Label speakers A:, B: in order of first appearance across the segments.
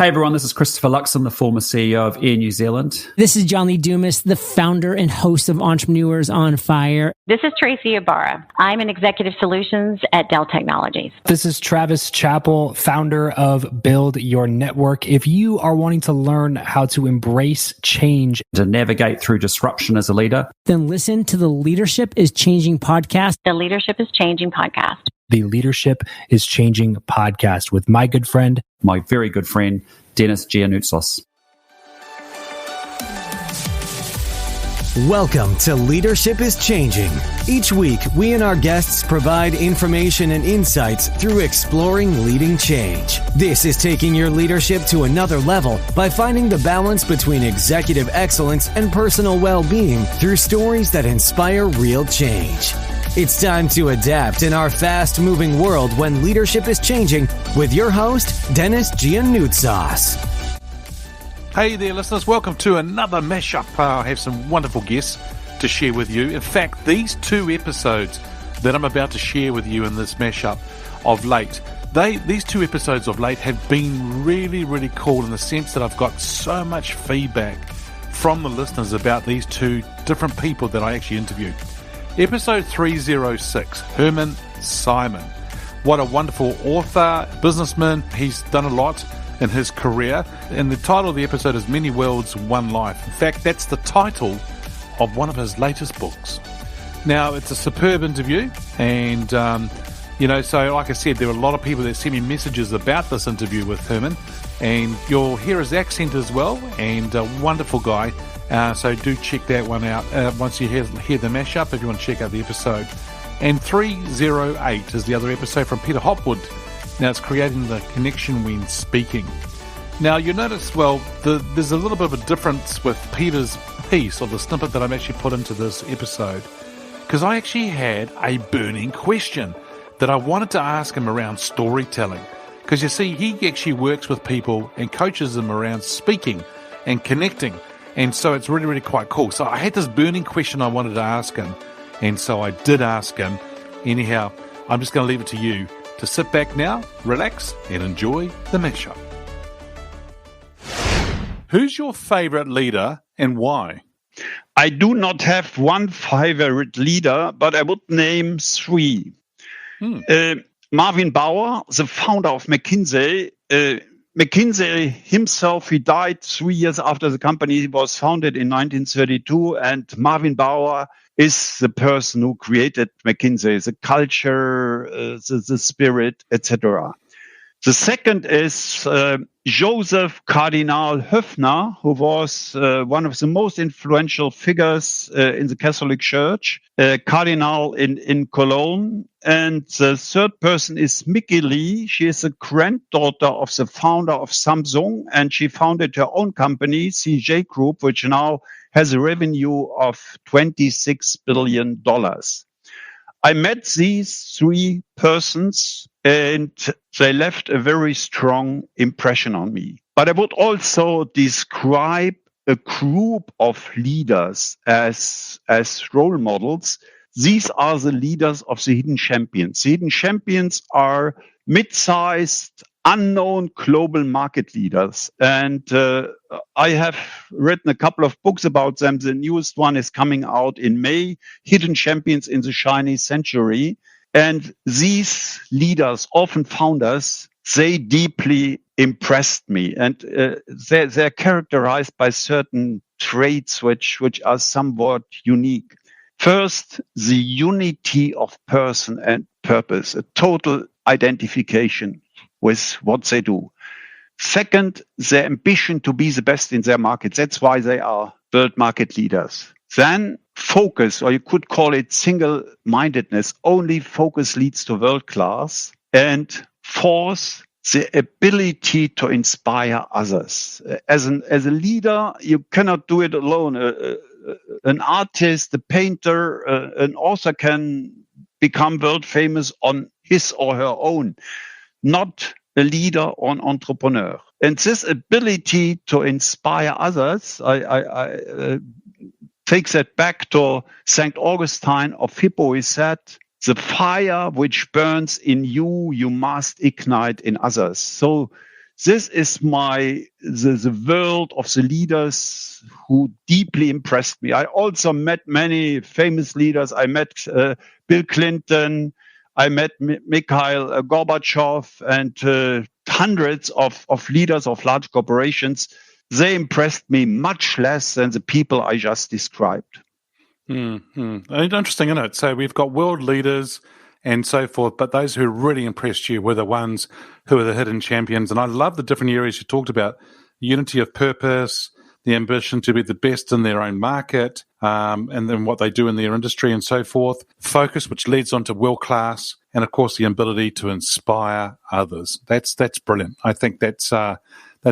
A: Hey everyone, this is Christopher Luxon, the former CEO of Air New Zealand.
B: This is John Lee Dumas, the founder and host of Entrepreneurs on Fire.
C: This is Tracy Ibarra. I'm in Executive Solutions at Dell Technologies.
D: This is Travis Chappell, founder of Build Your Network. If you are wanting to learn how to embrace change,
A: to navigate through disruption as a leader,
B: then listen to the Leadership is Changing podcast.
C: The Leadership is Changing podcast.
D: The Leadership is Changing podcast with my good friend,
A: my very good friend, Dennis Giannoutsos.
E: Welcome to Leadership is Changing. Each week, we and our guests provide information and insights through exploring leading change. This is taking your leadership to another level by finding the balance between executive excellence and personal well-being through stories that inspire real change. It's time to adapt in our fast-moving world when leadership is changing with your host, Dennis Giannoutsos.
F: Hey there, listeners. Welcome to another Mashup. I have some wonderful guests to share with you. In fact, these two episodes that I'm about to share with you in this Mashup of late, these two episodes of late have been really, really cool in the sense that I've got so much feedback from the listeners about these two different people that I actually interviewed. Episode 306, Hermann Simon. What a wonderful author, businessman. He's done a lot in his career. And the title of the episode is Many Worlds, One Life. In fact, that's the title of one of his latest books. Now, it's a superb interview. And, so like I said, there are a lot of people that sent me messages about this interview with Hermann. And you'll hear his accent as well. And a wonderful guy. So do check that one out once you hear the mashup if you want to check out the episode. And 308 is the other episode from Peter Hopwood. Now it's creating the connection when speaking. Now you notice, there's a little bit of a difference with Peter's piece or the snippet that I've actually put into this episode, because I actually had a burning question that I wanted to ask him around storytelling. Because you see, he actually works with people and coaches them around speaking and connecting. And so it's really, really quite cool. So I had this burning question I wanted to ask him. And so I did ask him. Anyhow, I'm just going to leave it to you to sit back now, relax, and enjoy the mashup. Who's your favorite leader and why?
G: I do not have one favorite leader, but I would name three. Marvin Bauer, the founder of McKinsey. McKinsey himself, he died 3 years after the company was founded in 1932. And Marvin Bauer is the person who created McKinsey, the culture, the spirit, etc. The second is Joseph Kardinal Höffner, who was one of the most influential figures in the Catholic Church, Cardinal in Cologne. And the third person is Mickey Lee. She is a granddaughter of the founder of Samsung, and she founded her own company, CJ Group, which now has a revenue of $26 billion. I met these three persons and they left a very strong impression on me. But I would also describe a group of leaders as role models. These are the leaders of the hidden champions. The hidden champions are mid-sized, unknown global market leaders. And I have written a couple of books about them. The newest one is coming out in May, Hidden Champions in the Chinese Century. And these leaders, often founders, they deeply impressed me. And they're characterized by certain traits which are somewhat unique. First, the unity of person and purpose, a total identification with what they do. Second, their ambition to be the best in their market. That's why they are world market leaders. Then focus, or you could call it single-mindedness. Only focus leads to world class. And fourth, the ability to inspire others. As a leader, you cannot do it alone. An artist, a painter, an author can become world famous on his or her own, not a leader or an entrepreneur. And this ability to inspire others, I take that back to St. Augustine of Hippo. He said, the fire which burns in you, you must ignite in others. So this is the world of the leaders who deeply impressed me. I also met many famous leaders. I met Bill Clinton. I met Mikhail Gorbachev and hundreds of leaders of large corporations. They impressed me much less than the people I just described.
F: Interesting, isn't it? So we've got world leaders and so forth, but those who really impressed you were the ones who are the hidden champions. And I love the different areas you talked about: unity of purpose, the ambition to be the best in their own market, and then what they do in their industry and so forth. Focus, which leads on to world class, and of course the ability to inspire others. That's brilliant. I think that's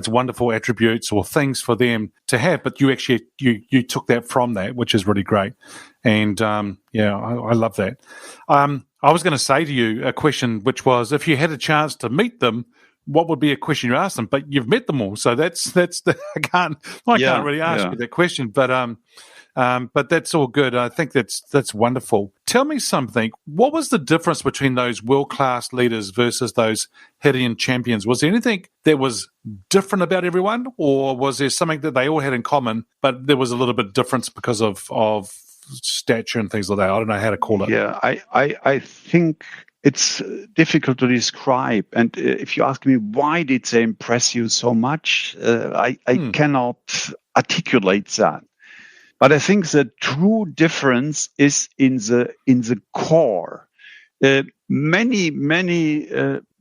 F: wonderful attributes or things for them to have. But you actually you took that from that, which is really great. And I love that. I was going to say to you a question, which was, if you had a chance to meet them, what would be a question you ask them? But you've met them all, so that's I can't really ask you that question. But that's all good. I think that's wonderful. Tell me something. What was the difference between those world-class leaders versus those hidden champions? Was there anything that was different about everyone, or was there something that they all had in common, but there was a little bit of difference because of stature and things like that? I don't know how to call it.
G: Yeah, I think it's difficult to describe. And if you ask me, why did they impress you so much? I cannot articulate that. But I think the true difference is in the core. Many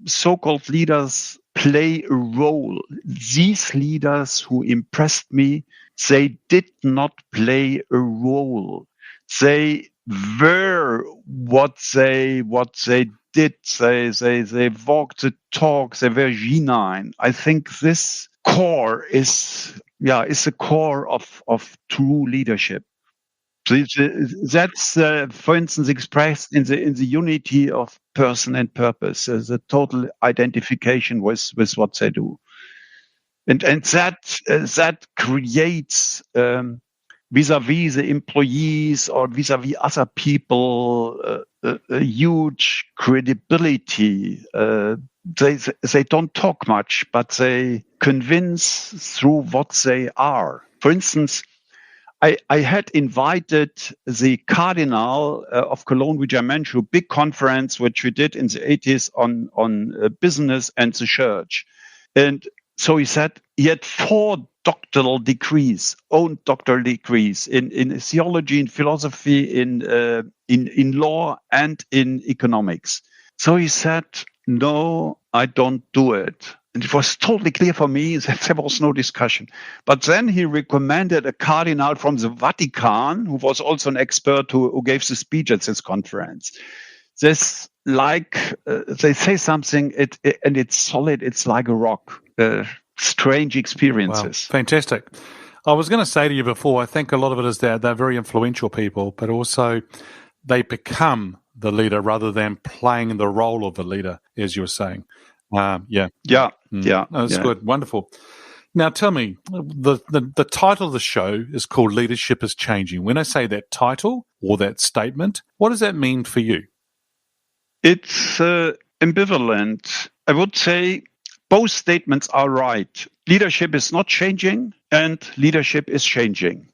G: so-called leaders play a role. These leaders who impressed me, they did not play a role. They were what they did. They walked the talk. They were genuine. I think this core is the core of true leadership. So that's, for instance, expressed in the unity of person and purpose, the total identification with what they do, and that creates vis-a-vis the employees or vis-a-vis other people a huge credibility. They don't talk much, but they convince through what they are. For instance, I had invited the Cardinal of Cologne, which I mentioned, a big conference which we did in the 80s on business and the church. And so he said he had 4 doctoral degrees in theology, in philosophy, in law, and in economics. So he said, no, I don't do it. And it was totally clear for me that there was no discussion. But then he recommended a cardinal from the Vatican, who was also an expert who gave the speech at this conference. This, they say something, and it's solid, it's like a rock. Strange experiences.
F: Wow, fantastic. I was going to say to you before, I think a lot of it is that they're very influential people, but also they become the leader rather than playing the role of the leader, as you were saying. That's good. Wonderful. Now, tell me, the title of the show is called Leadership is Changing. When I say that title or that statement, what does that mean for you?
G: It's ambivalent. I would say both statements are right. Leadership is not changing, and leadership is changing.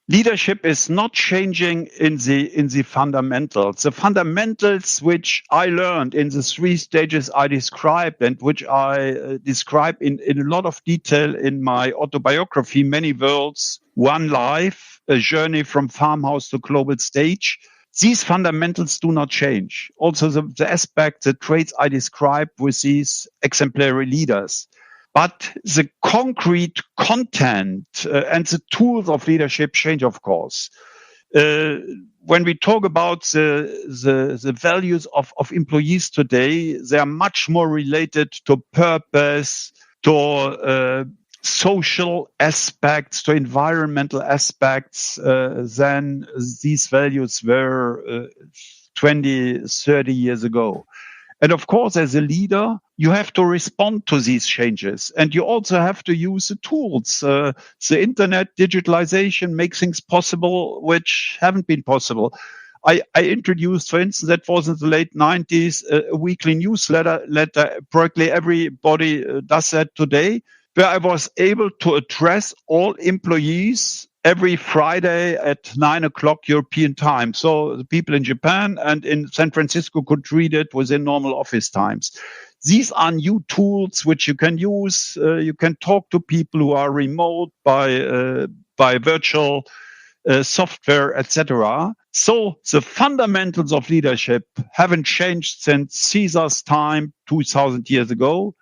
G: Leadership is not changing in the fundamentals. The fundamentals which I learned in the 3 stages I described, and which I describe in a lot of detail in my autobiography, Many Worlds, One Life, a journey from farmhouse to global stage. These fundamentals do not change. Also, the aspect, the traits I described with these exemplary leaders. But the concrete content and the tools of leadership change, of course. When we talk about the values of employees today, they are much more related to purpose, to social aspects, to environmental aspects than these values were 20, 30 years ago. And of course, as a leader, you have to respond to these changes. And you also have to use the tools. The internet, digitalization make things possible which haven't been possible. I introduced, for instance, that was in the late 90s, a weekly newsletter. Practically everybody does that today, where I was able to address all employees every Friday at 9 o'clock European time. So the people in Japan and in San Francisco could read it within normal office times. These are new tools which you can use. You can talk to people who are remote by virtual software, etc. So the fundamentals of leadership haven't changed since Caesar's time 2,000 years ago.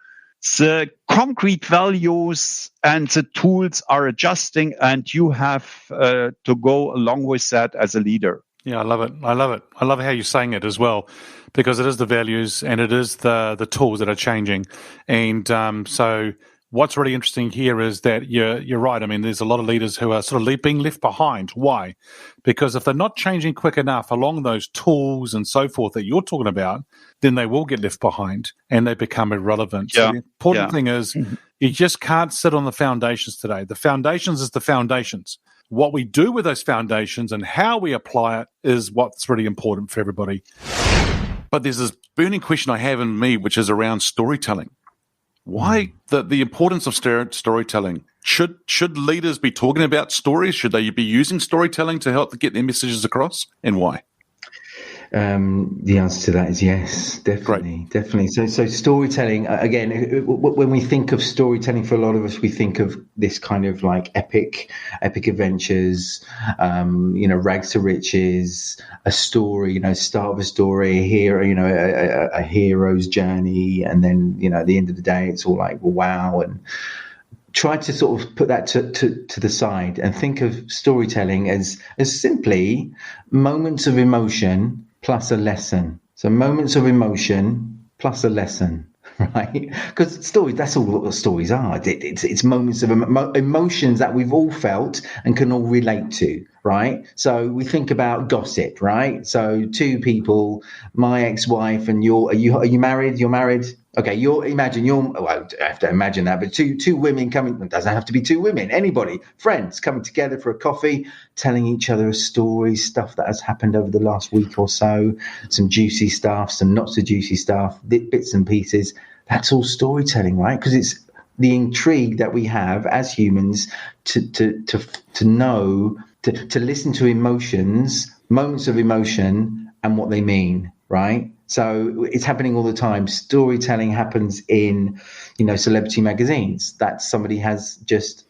G: The concrete values and the tools are adjusting, and you have to go along with that as a leader.
F: Yeah, I love it. I love how you're saying it as well, because it is the values and it is the tools that are changing. And so what's really interesting here is that you're right. I mean, there's a lot of leaders who are sort of being left behind. Why? Because if they're not changing quick enough along those tools and so forth that you're talking about, then they will get left behind and they become irrelevant.
G: Yeah.
F: So the important thing is you just can't sit on the foundations today. The foundations is the foundations. What we do with those foundations and how we apply it is what's really important for everybody. But there's this burning question I have in me, which is around storytelling. Why the importance of storytelling? Should leaders be talking about stories? Should they be using storytelling to help get their messages across? And why?
H: The answer to that is yes, definitely. So storytelling, again, when we think of storytelling, for a lot of us, we think of this kind of like epic adventures, rags to riches, a story, start of a story, a hero, a hero's journey, and then at the end of the day, it's all like wow. And try to sort of put that to the side and think of storytelling as simply moments of emotion plus a lesson. So moments of emotion plus a lesson, right? Because stories, that's all what stories are. It's moments of emotions that we've all felt and can all relate to, right? So we think about gossip, right? So two people, my ex-wife and are you married? You're married? Okay, I have to imagine that, but two women coming, it doesn't have to be two women, anybody, friends coming together for a coffee, telling each other a story, stuff that has happened over the last week or so, some juicy stuff, some not so juicy stuff, bits and pieces. That's all storytelling, right? Because it's the intrigue that we have as humans to know, to listen to emotions, moments of emotion and what they mean, right? So it's happening all the time. Storytelling happens in, celebrity magazines. That somebody has just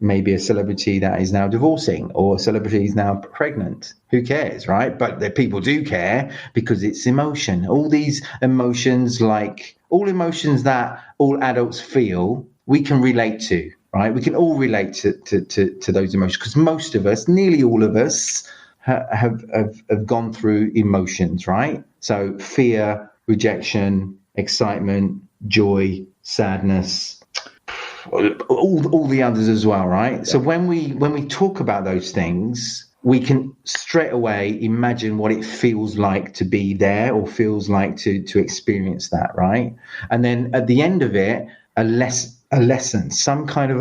H: maybe a celebrity that is now divorcing or a celebrity is now pregnant. Who cares, right? But the people do care because it's emotion. All these emotions, like all emotions that all adults feel, we can relate to, right? We can all relate to those emotions because most of us, nearly all of us, have gone through emotions, right? So fear, rejection, excitement, joy, sadness, all the others as well, right? Yeah. So when we talk about those things, we can straight away imagine what it feels like to be there or feels like to experience that, right? And then at the end of it, a lesson, some kind of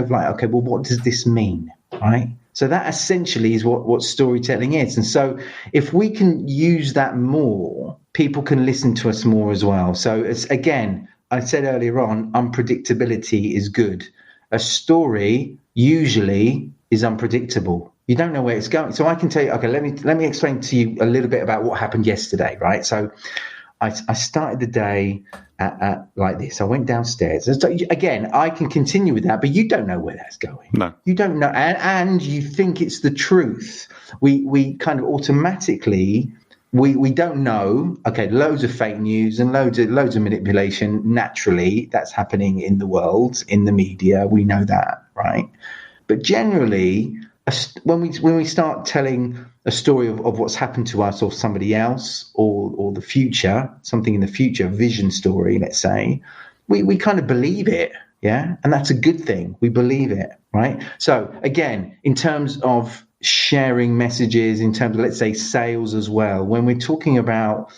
H: like, okay, well, what does this mean, right? So that essentially is what storytelling is. And so if we can use that more, people can listen to us more as well. So it's, again, I said earlier on, unpredictability is good. A story usually is unpredictable. You don't know where it's going. So I can tell you, okay, let me explain to you a little bit about what happened yesterday, right? So I started the day at like this. I went downstairs. So again, I can continue with that, but you don't know where that's going.
F: No.
H: You don't know. And you think it's the truth. We kind of automatically, we don't know. Okay, loads of fake news and loads of manipulation. Naturally, that's happening in the world, in the media. We know that, right? But generally, when we start telling a story of what's happened to us or somebody else or the future, something in the future, a vision story, let's say, we kind of believe it, yeah? And that's a good thing. We believe it, right? So again, in terms of sharing messages, in terms of, let's say, sales as well, when we're talking about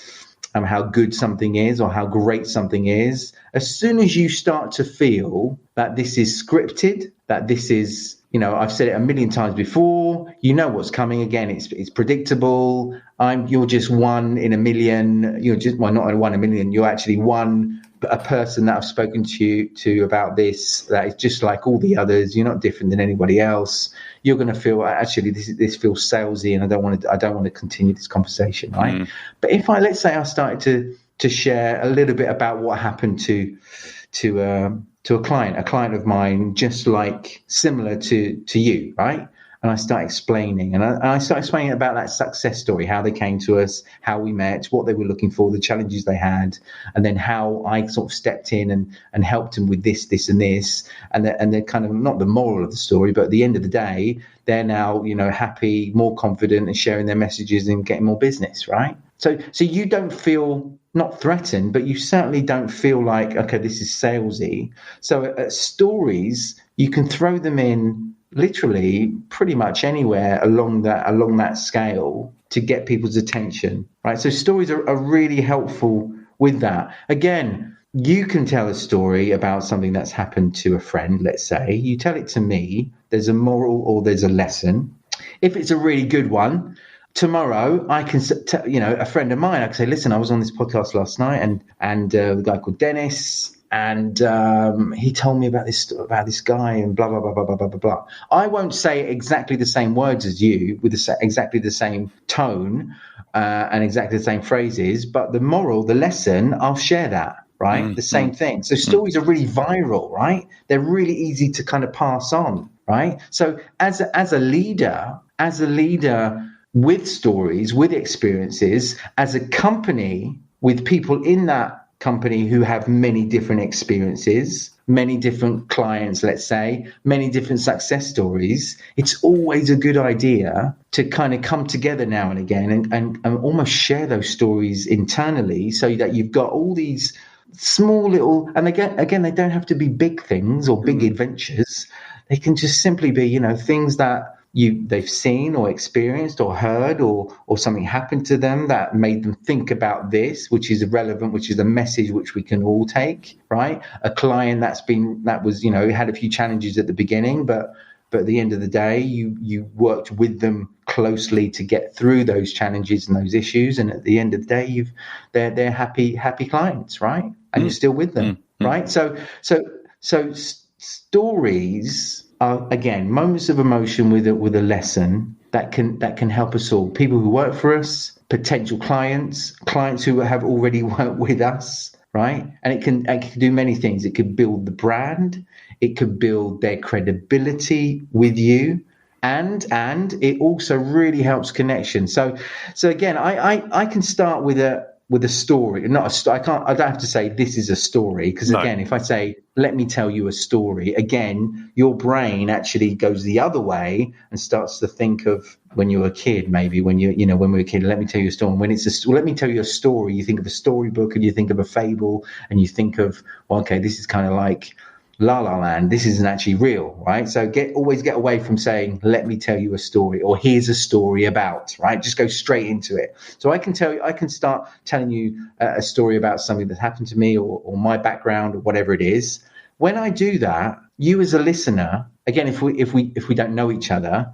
H: how good something is or how great something is, as soon as you start to feel that this is scripted, that this is I've said it a million times before. You know what's coming. Again, it's predictable. You're just one in a million. You're just, well, not one in a million. You're actually a person that I've spoken to about this, that is just like all the others. You're not different than anybody else. You're going to feel, actually, this feels salesy, and I don't want to continue this conversation, right? But if let's say I started to share a little bit about what happened to a client of mine, just like similar to you, right? And I start explaining, and I start explaining about that success story, how they came to us, how we met, what they were looking for, the challenges they had, and then how I sort of stepped in and helped them with this, and this, and they're kind of not the moral of the story, but at the end of the day, they're now, happy, more confident, and sharing their messages and getting more business, right? So you don't feel not threatened, but you certainly don't feel like, okay, this is salesy. So stories, you can throw them in literally pretty much anywhere along that scale to get people's attention, right? So stories are really helpful with that. Again, you can tell a story about something that's happened to a friend, let's say. You tell it to me, there's a moral or there's a lesson. If it's a really good one, tomorrow I can, a friend of mine, I can say, listen, I was on this podcast last night and the guy called Dennis, and he told me about this guy and blah, blah, blah, blah, blah, blah, blah, blah. I won't say exactly the same words as you with exactly the same tone and exactly the same phrases, but the moral, the lesson, I'll share that, right? The same thing. So stories are really viral, right? They're really easy to kind of pass on, right? So as a leader with stories, with experiences, as a company with people in that company who have many different experiences, many different clients, let's say, many different success stories, it's always a good idea to kind of come together now and again and almost share those stories internally, so that you've got all these small little, and again, they don't have to be big things or big adventures. They can just simply be, things that they've seen or experienced or heard, or something happened to them that made them think about this, which is relevant, which is a message which we can all take, right? A client that was had a few challenges at the beginning, but at the end of the day, you worked with them closely to get through those challenges and those issues, and at the end of the day, they're happy clients, right? And you're still with them, right? So stories are, again, moments of emotion with a lesson that can help us all. People who work for us, potential clients who have already worked with us, right? And it can do many things. It could build the brand, it could build their credibility with you, and it also really helps connection. So again, I can start with a story. I don't have to say this is a story, because again, if I say, let me tell you a story, again, your brain actually goes the other way and starts to think of when you were a kid, maybe when when we were a kid, let me tell you a story. When let me tell you a story, you think of a storybook and you think of a fable and you think of, well, okay, this is kind of like La La Land. This isn't actually real, right? So always get away from saying, let me tell you a story, or here's a story about, right? Just go straight into it. So I can start telling you a story about something that happened to me, or my background, or whatever it is. When I do that, you as a listener, again, if we don't know each other,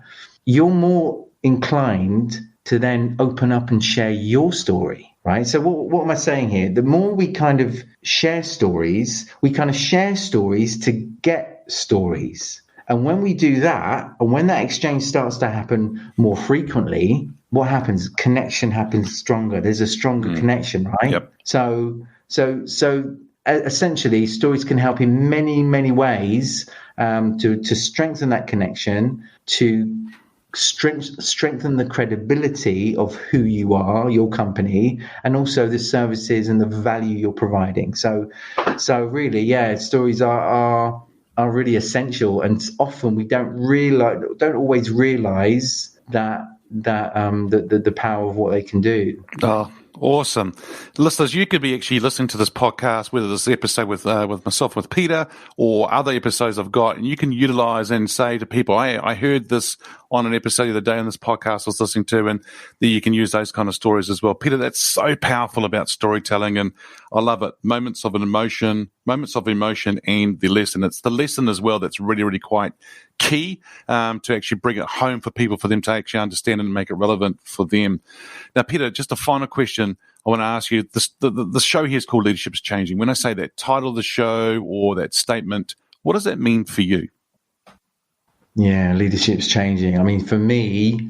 H: you're more inclined to then open up and share your story, right? So what am I saying here? The more we kind of share stories, to get stories. And when we do that, and when that exchange starts to happen more frequently, what happens? Connection happens stronger. There's a stronger connection, right? Yep. So essentially, stories can help in many, many ways to strengthen that connection, to strengthen the credibility of who you are, your company, and also the services and the value you're providing. So really, yeah, stories are really essential, and often we don't always realize that the power of what they can do.
F: Oh, awesome. Listeners, you could be actually listening to this podcast, whether this episode with myself, with Peter, or other episodes I've got, and you can utilize and say to people, hey, I heard this on an episode the other day on this podcast I was listening to, and that you can use those kind of stories as well. Peter, that's so powerful about storytelling, and I love it. Moments of an emotion, moments of emotion and the lesson. It's the lesson as well that's really, really quite key to actually bring it home for people, for them to actually understand and make it relevant for them. Now, Peter, just a final question I want to ask you. The show here is called Leadership is Changing. When I say that title of the show or that statement, what does that mean for you?
H: Yeah, leadership's changing. I mean, for me,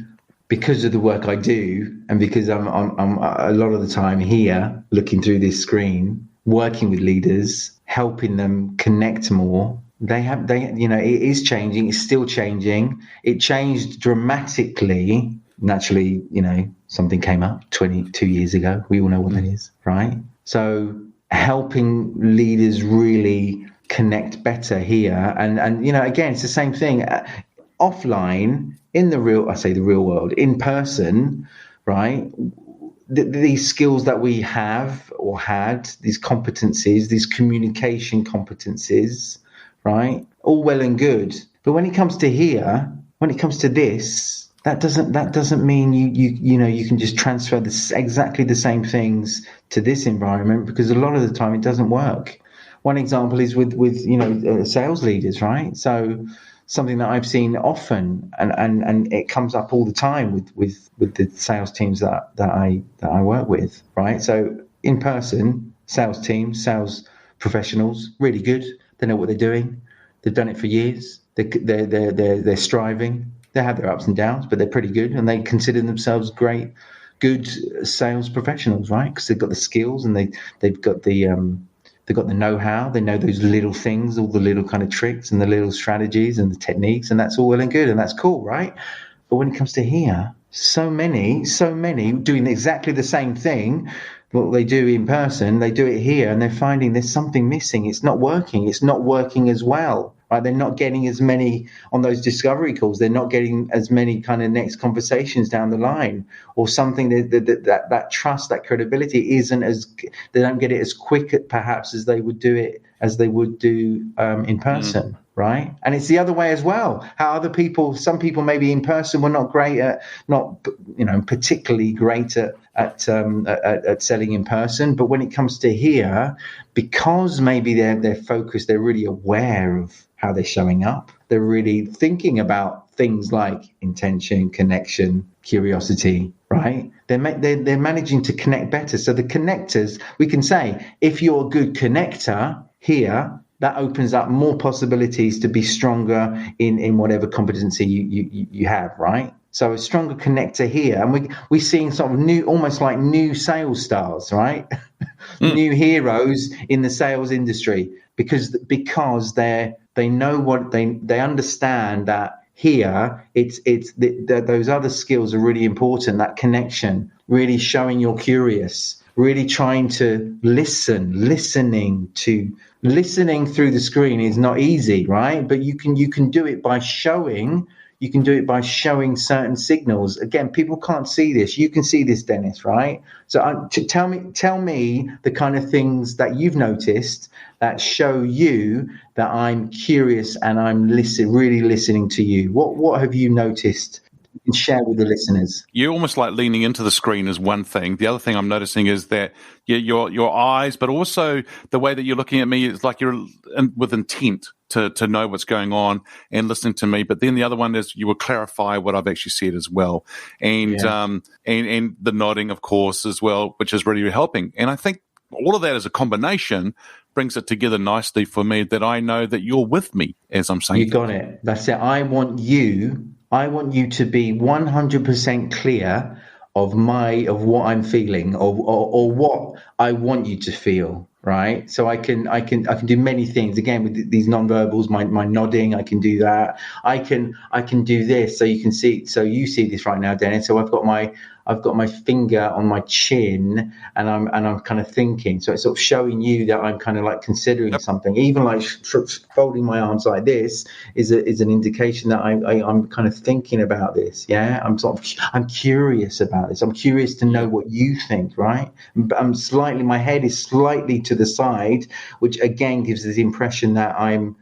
H: because of the work I do, and because I'm a lot of the time here, looking through this screen, working with leaders, helping them connect more. It is changing. It's still changing. It changed dramatically. Naturally, something came up 22 years ago. We all know what that is, right? So helping leaders really connect better here. And again, it's the same thing. Offline, in the real world, in person, right? These skills that we have or had, these competencies, these communication competencies, right? All well and good. But when it comes to here, when it comes to this, that doesn't mean you can just transfer exactly the same things to this environment, because a lot of the time it doesn't work. One example is with sales leaders, right? So something that I've seen often, and it comes up all the time with the sales teams that I work with, right? So in person, sales teams, sales professionals, really good. They know what they're doing. They've done it for years. They're striving. They have their ups and downs, but they're pretty good, and they consider themselves good sales professionals, right? Because they've got the skills and they've got the know-how. They know those little things, all the little kind of tricks and the little strategies and the techniques, and that's all well and good, and that's cool, right? But when it comes to here, so many doing exactly the same thing, what they do in person, they do it here, and they're finding there's something missing. It's not working. It's not working as well, right? They're not getting as many on those discovery calls. They're not getting as many kind of next conversations down the line, or something that trust, that credibility isn't as, they don't get it as quick perhaps as they would do in person. Right. And it's the other way as well. How some people maybe in person were not particularly great at selling in person. But when it comes to here, because maybe they're focused, they're really aware of how they're showing up. They're really thinking about things like intention, connection, curiosity, right? They're managing to connect better. So the connectors, we can say, if you're a good connector here, that opens up more possibilities to be stronger in whatever competency you have, right? So a stronger connector here, and we're seeing sort of almost like new sales stars, right? New heroes in the sales industry, because they know what they understand that here those other skills are really important. That connection, really showing you're curious, really trying to listening through the screen is not easy, right? But you can do it by showing. You can do it by showing certain signals. Again, people can't see this. You can see this, Dennis, right? So tell me the kind of things that you've noticed that show you that I'm curious and I'm really listening to you. What have you noticed? And share with the listeners.
F: You're almost like leaning into the screen is one thing. The other thing I'm noticing is that your eyes, but also the way that you're looking at me is like you're with intent to know what's going on and listening to me. But then the other one is you will clarify what I've actually said as well, and the nodding, of course, as well, which is really helping. And I think all of that as a combination brings it together nicely for me, that I know that you're with me as I'm saying.
H: You got it. That's it. I want you to be 100% clear of what I'm feeling, or what I want you to feel, right? So I can do many things. Again, with these nonverbals, my nodding, I can do that. I can do this, so you can see. So you see this right now, Dennis. So I've got my finger on my chin, and I'm kind of thinking. So it's sort of showing you that I'm kind of like considering something. Even like folding my arms like this is an indication that I'm kind of thinking about this. Yeah, I'm curious about this. I'm curious to know what you think. Right? My head is slightly to the side, which again gives the impression that I'm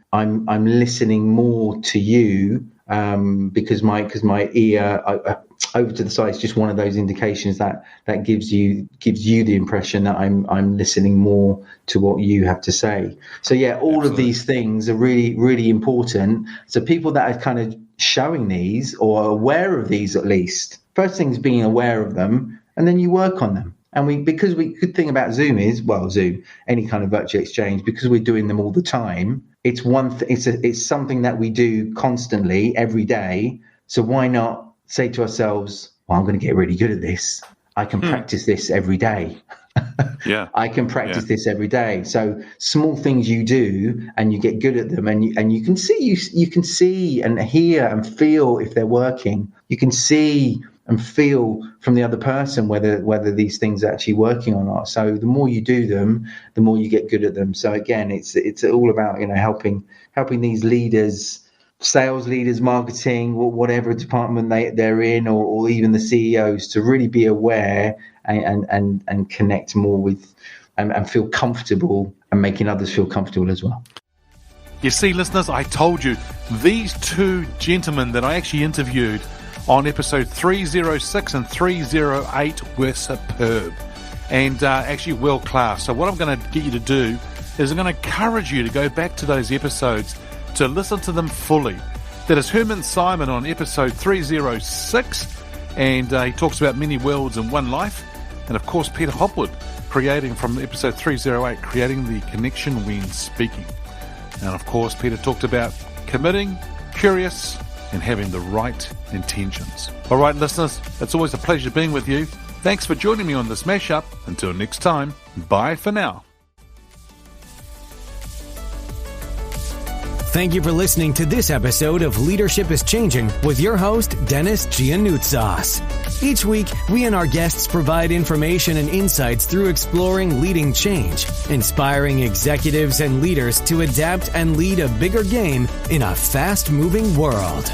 H: listening more to you because my ear over to the side is just one of those indications that gives you the impression that I'm listening more to what you have to say. So yeah, all Absolutely. Of these things are really, really important. So people that are kind of showing these or are aware of these, at least, first thing is being aware of them, and then you work on them. And good thing about Zoom is, Zoom, any kind of virtual exchange, because we're doing them all the time. It's it's something that we do constantly every day. So why not say to ourselves, well, I'm going to get really good at this. I can practice this every day. Yeah, I can practice this every day. So small things you do, and you get good at them, and you can see and hear and feel if they're working. You can see and feel from the other person whether these things are actually working or not. So the more you do them, the more you get good at them. So again, it's all about helping these leaders, sales leaders, marketing, whatever department they're in, or even the CEOs, to really be aware and connect more with and feel comfortable, and making others feel comfortable as well.
F: You see, listeners, I told you, these two gentlemen that I actually interviewed on episode 306 and 308 were superb and actually world class. So what I'm going to get you to do is I'm going to encourage you to go back to those episodes to listen to them fully. That is Hermann Simon on episode 306, and he talks about many worlds in one life. And of course, Peter Hopwood, creating from episode 308, creating the connection when speaking. And of course, Peter talked about committing, curious, and having the right intentions. All right, listeners, it's always a pleasure being with you. Thanks for joining me on this mashup. Until next time, bye for now.
E: Thank you for listening to this episode of Leadership is Changing with your host, Dennis Giannoutsas. Each week, we and our guests provide information and insights through exploring leading change, inspiring executives and leaders to adapt and lead a bigger game in a fast-moving world.